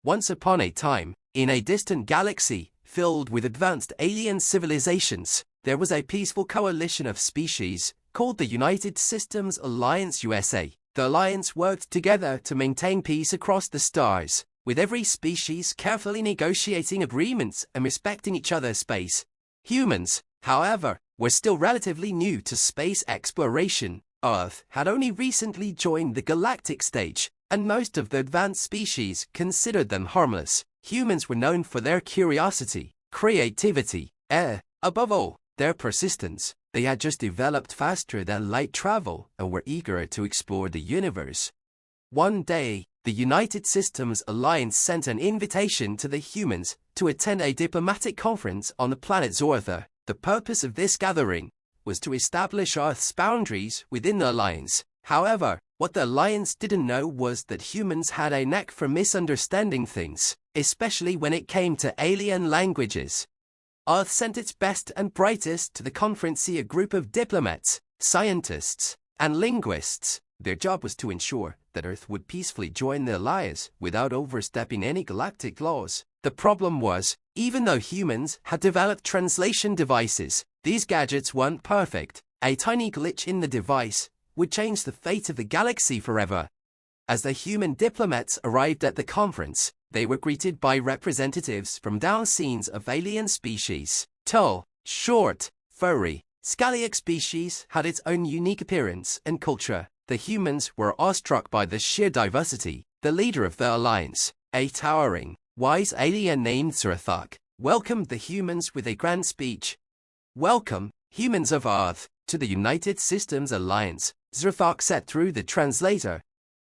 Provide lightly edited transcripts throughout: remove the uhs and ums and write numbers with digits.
Once upon a time, in a distant galaxy filled with advanced alien civilizations, there was a peaceful coalition of species called the United Systems Alliance USA. The alliance worked together to maintain peace across the stars, with every species carefully negotiating agreements and respecting each other's space. Humans, however, were still relatively new to space exploration. Earth had only recently joined the galactic stage, and most of the advanced species considered them harmless. Humans were known for their curiosity, creativity, above all, their persistence. They had just developed faster than light travel and were eager to explore the universe. One day, the United Systems Alliance sent an invitation to the humans to attend a diplomatic conference on the planet Zortha. The purpose of this gathering was to establish Earth's boundaries within the Alliance. However, what the Alliance didn't know was that humans had a knack for misunderstanding things, especially when it came to alien languages. Earth sent its best and brightest to the conference, a group of diplomats, scientists, and linguists. Their job was to ensure that Earth would peacefully join the Alliance without overstepping any galactic laws. The problem was, even though humans had developed translation devices, these gadgets weren't perfect. A tiny glitch in the device would change the fate of the galaxy forever. As the human diplomats arrived at the conference, they were greeted by representatives from down scenes of alien species. Tall, short, furry, scalliac species had its own unique appearance and culture. The humans were awestruck by the sheer diversity. The leader of the Alliance, a towering, wise alien named Zrathok, welcomed the humans with a grand speech. "Welcome, humans of Earth, to the United Systems Alliance," Zrathok said through the translator.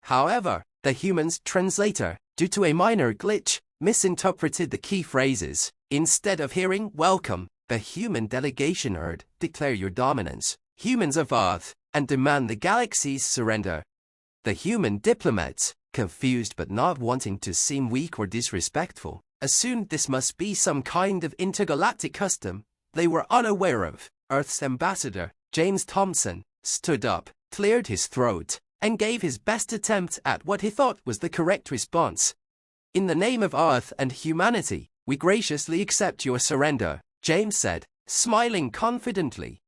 However, the human's translator, due to a minor glitch, misinterpreted the key phrases. Instead of hearing "welcome," the human delegation heard "declare your dominance, humans of Earth, and demand the galaxy's surrender." The human diplomats, confused but not wanting to seem weak or disrespectful, assumed this must be some kind of intergalactic custom they were unaware of. Earth's ambassador, James Thompson, stood up, cleared his throat, and gave his best attempt at what he thought was the correct response. "In the name of Earth and humanity, we graciously accept your surrender," James said, smiling confidently.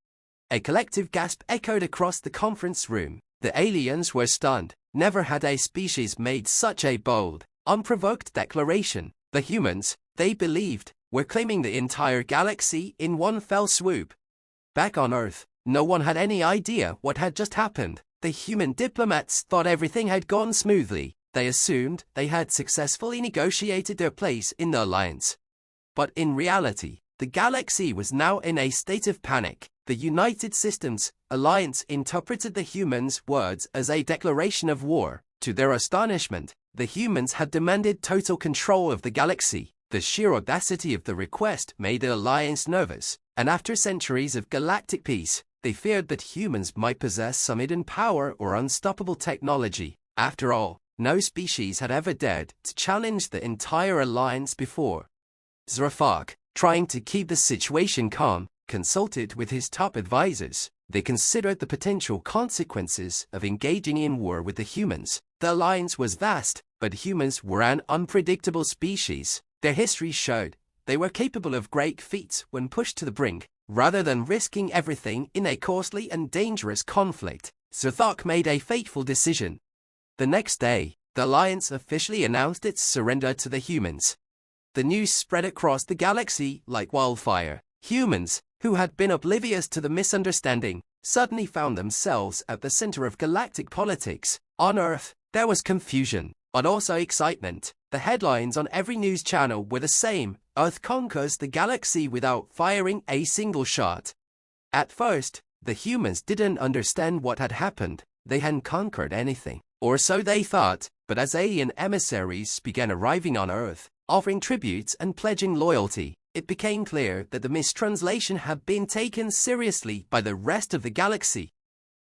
A collective gasp echoed across the conference room. The aliens were stunned. Never had a species made such a bold, unprovoked declaration. The humans, they believed, were claiming the entire galaxy in one fell swoop. Back on Earth, no one had any idea what had just happened. The human diplomats thought everything had gone smoothly. They assumed they had successfully negotiated their place in the Alliance. But in reality, the galaxy was now in a state of panic. The United Systems Alliance interpreted the humans' words as a declaration of war. To their astonishment, the humans had demanded total control of the galaxy. The sheer audacity of the request made the Alliance nervous, and after centuries of galactic peace, they feared that humans might possess some hidden power or unstoppable technology. After all, no species had ever dared to challenge the entire Alliance before. Zrathok, trying to keep the situation calm, consulted with his top advisors. They considered the potential consequences of engaging in war with the humans. The Alliance was vast, but humans were an unpredictable species. Their history showed they were capable of great feats when pushed to the brink. Rather than risking everything in a costly and dangerous conflict, Zrathok made a fateful decision. The next day, the Alliance officially announced its surrender to the humans. The news spread across the galaxy like wildfire. Humans, who had been oblivious to the misunderstanding, suddenly found themselves at the center of galactic politics. On Earth, there was confusion, but also excitement. The headlines on every news channel were the same: Earth conquers the galaxy without firing a single shot. At first, the humans didn't understand what had happened. They hadn't conquered anything, or so they thought. But as alien emissaries began arriving on Earth, offering tributes and pledging loyalty, it became clear that the mistranslation had been taken seriously by the rest of the galaxy.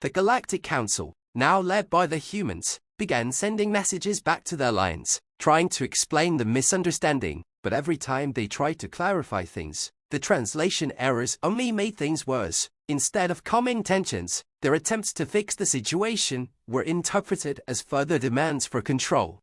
The Galactic Council, now led by the humans, began sending messages back to the Alliance, trying to explain the misunderstanding. But every time they tried to clarify things, the translation errors only made things worse. Instead of calming tensions, their attempts to fix the situation were interpreted as further demands for control.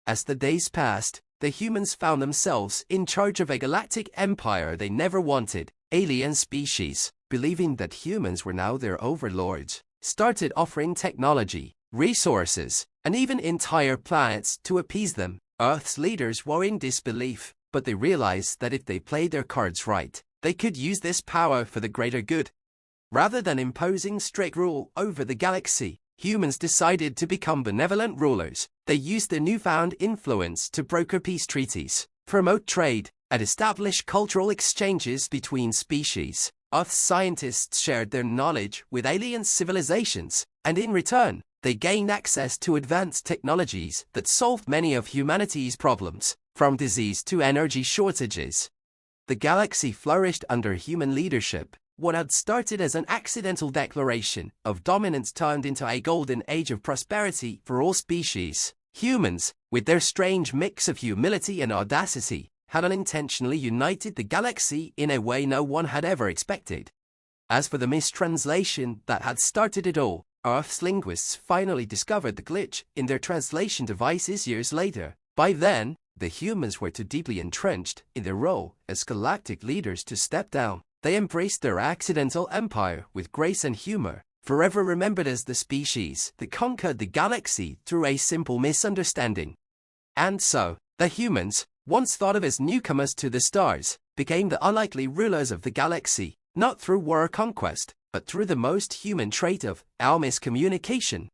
As the days passed, the humans found themselves in charge of a galactic empire they never wanted. Alien species, believing that humans were now their overlords, started offering technology, resources, and even entire planets to appease them. Earth's leaders were in disbelief, but they realized that if they played their cards right, they could use this power for the greater good. Rather than imposing strict rule over the galaxy, humans decided to become benevolent rulers. They used their newfound influence to broker peace treaties, promote trade, and establish cultural exchanges between species. Earth scientists shared their knowledge with alien civilizations, and in return, they gained access to advanced technologies that solved many of humanity's problems, from disease to energy shortages. The galaxy flourished under human leadership. What had started as an accidental declaration of dominance turned into a golden age of prosperity for all species. Humans, with their strange mix of humility and audacity, had unintentionally united the galaxy in a way no one had ever expected. As for the mistranslation that had started it all, Earth's linguists finally discovered the glitch in their translation devices years later. By then, the humans were too deeply entrenched in their role as galactic leaders to step down. They embraced their accidental empire with grace and humor, forever remembered as the species that conquered the galaxy through a simple misunderstanding. And so, the humans, once thought of as newcomers to the stars, became the unlikely rulers of the galaxy, not through war or conquest, but through the most human trait of our miscommunication.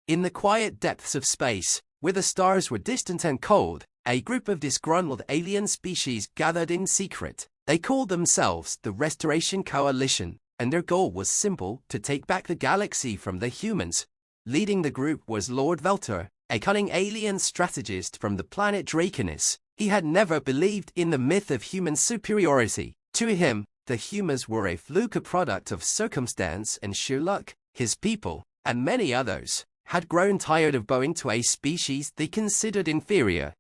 In the quiet depths of space, where the stars were distant and cold, a group of disgruntled alien species gathered in secret. They called themselves the Restoration Coalition, and their goal was simple: to take back the galaxy from the humans. Leading the group was Lord Velter, a cunning alien strategist from the planet Draconis. He had never believed in the myth of human superiority. To him, the humans were a fluke, a product of circumstance and sheer luck. His people, and many others, had grown tired of bowing to a species they considered inferior.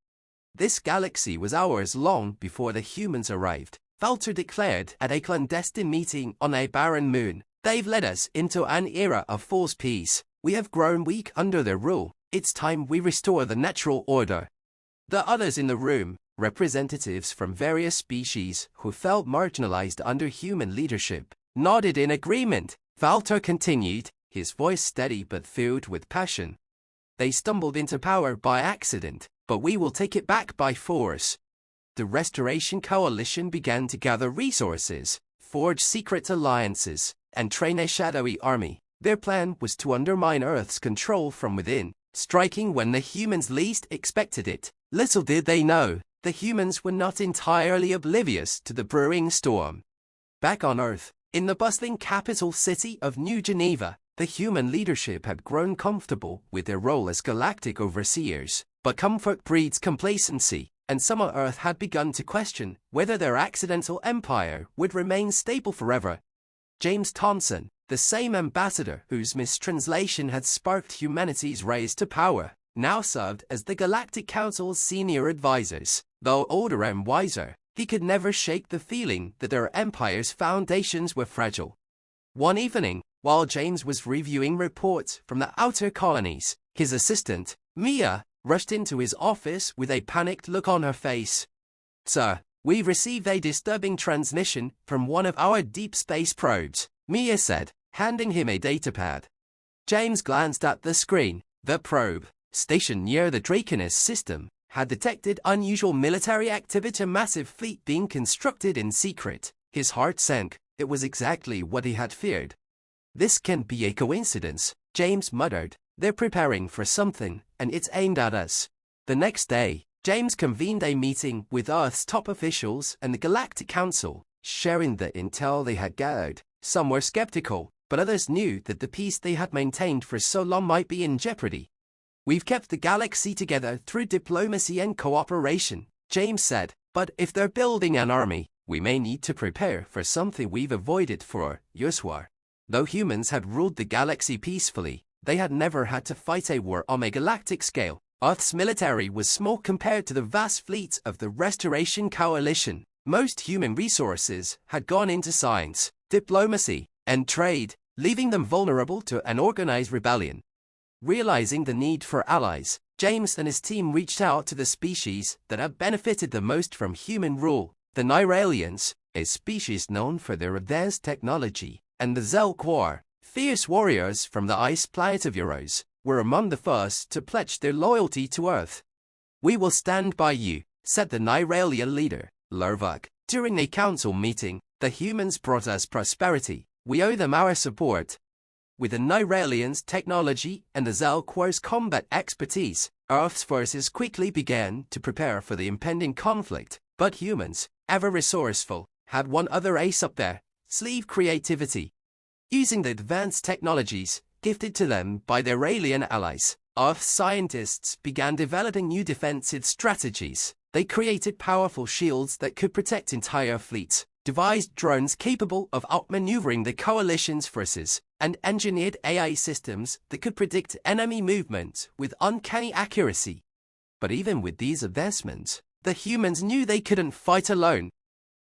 This galaxy was ours long before the humans arrived, Velter declared at a clandestine meeting on a barren moon. They've led us into an era of false peace. We have grown weak under their rule. It's time we restore the natural order. The others in the room, representatives from various species who felt marginalized under human leadership, nodded in agreement. Velter continued, his voice steady but filled with passion. They stumbled into power by accident, but we will take it back by force. The Restoration Coalition began to gather resources, forge secret alliances, and train a shadowy army. Their plan was to undermine Earth's control from within, striking when the humans least expected it. Little did they know, the humans were not entirely oblivious to the brewing storm. Back on Earth, in the bustling capital city of New Geneva, the human leadership had grown comfortable with their role as galactic overseers. But comfort breeds complacency, and some on Earth had begun to question whether their accidental empire would remain stable forever. James Thompson, the same ambassador whose mistranslation had sparked humanity's rise to power, now served as the Galactic Council's senior advisors. Though older and wiser, he could never shake the feeling that their empire's foundations were fragile. One evening, while James was reviewing reports from the outer colonies, his assistant, Mia, rushed into his office with a panicked look on her face. "Sir, we've received a disturbing transmission from one of our deep space probes," Mia said, handing him a datapad. James glanced at the screen. The probe, stationed near the Draconis system, had detected unusual military activity, a massive fleet being constructed in secret. His heart sank. It was exactly what he had feared. "This can't be a coincidence," James muttered. "They're preparing for something, and it's aimed at us." The next day, James convened a meeting with Earth's top officials and the Galactic Council, sharing the intel they had gathered. Some were skeptical, but others knew that the peace they had maintained for so long might be in jeopardy. "We've kept the galaxy together through diplomacy and cooperation," James said, "but if they're building an army, we may need to prepare for something we've avoided for years." Though humans had ruled the galaxy peacefully, they had never had to fight a war on a galactic scale. Earth's military was small compared to the vast fleets of the Restoration Coalition. Most human resources had gone into science, diplomacy, and trade, leaving them vulnerable to an organized rebellion. Realizing the need for allies, James and his team reached out to the species that have benefited the most from human rule, the Nyralians, a species known for their advanced technology, and the Zelquar, fierce warriors from the ice planet of Euros, were among the first to pledge their loyalty to Earth. "We will stand by you," said the Nyralian leader, Lurvuk, during a council meeting. "The humans brought us prosperity. We owe them our support." With the Nyralians' technology and the Zelquar's combat expertise, Earth's forces quickly began to prepare for the impending conflict. But humans, ever resourceful, had one other ace up their sleeve: creativity. Using the advanced technologies gifted to them by their alien allies, Earth scientists began developing new defensive strategies. They created powerful shields that could protect entire fleets, devised drones capable of outmaneuvering the coalition's forces, and engineered AI systems that could predict enemy movement with uncanny accuracy. But even with these advancements, the humans knew they couldn't fight alone.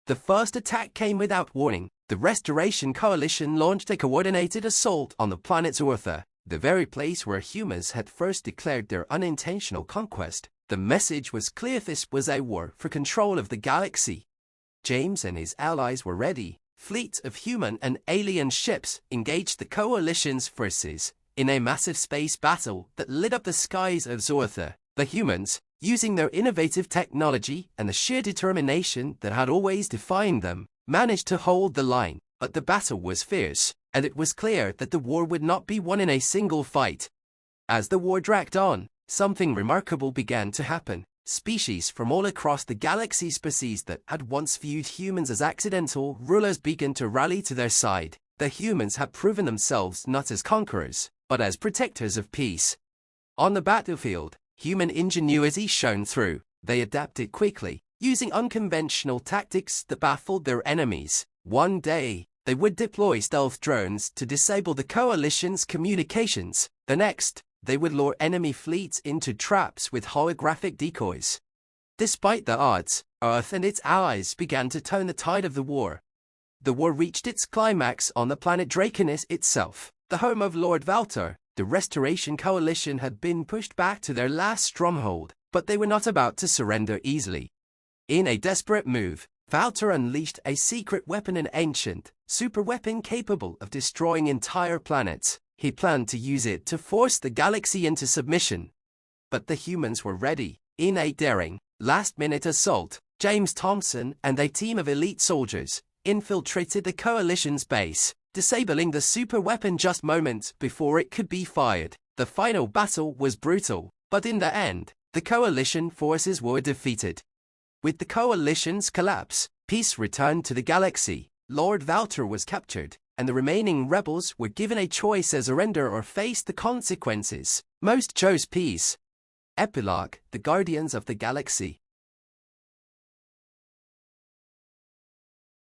The first attack came without warning. The Restoration Coalition launched a coordinated assault on the planet Zortha, the very place where humans had first declared their unintentional conquest. The message was clear: this was a war for control of the galaxy. James and his allies were ready. Fleets of human and alien ships engaged the coalition's forces in a massive space battle that lit up the skies of Zortha. The humans, using their innovative technology and the sheer determination that had always defined them, managed to hold the line. But the battle was fierce, and it was clear that the war would not be won in a single fight. As the war dragged on, something remarkable began to happen. Species from all across the galaxy, species that had once viewed humans as accidental rulers, began to rally to their side. The humans had proven themselves not as conquerors, but as protectors of peace. On the battlefield, human ingenuity shone through. They adapted quickly, using unconventional tactics that baffled their enemies. One day, they would deploy stealth drones to disable the coalition's communications. The next, they would lure enemy fleets into traps with holographic decoys. Despite the odds, Earth and its allies began to turn the tide of the war. The war reached its climax on the planet Draconis itself, the home of Lord Valter. The Restoration Coalition had been pushed back to their last stronghold, but they were not about to surrender easily. In a desperate move, Valter unleashed a secret weapon, an ancient superweapon capable of destroying entire planets. He planned to use it to force the galaxy into submission. But the humans were ready. In a daring, last-minute assault, James Thompson and a team of elite soldiers infiltrated the coalition's base, disabling the superweapon just moments before it could be fired. The final battle was brutal, but in the end, the coalition forces were defeated. With the coalition's collapse, peace returned to the galaxy. Lord Valter was captured, and the remaining rebels were given a choice: as surrender or face the consequences. Most chose peace. Epilogue: The Guardians of the Galaxy.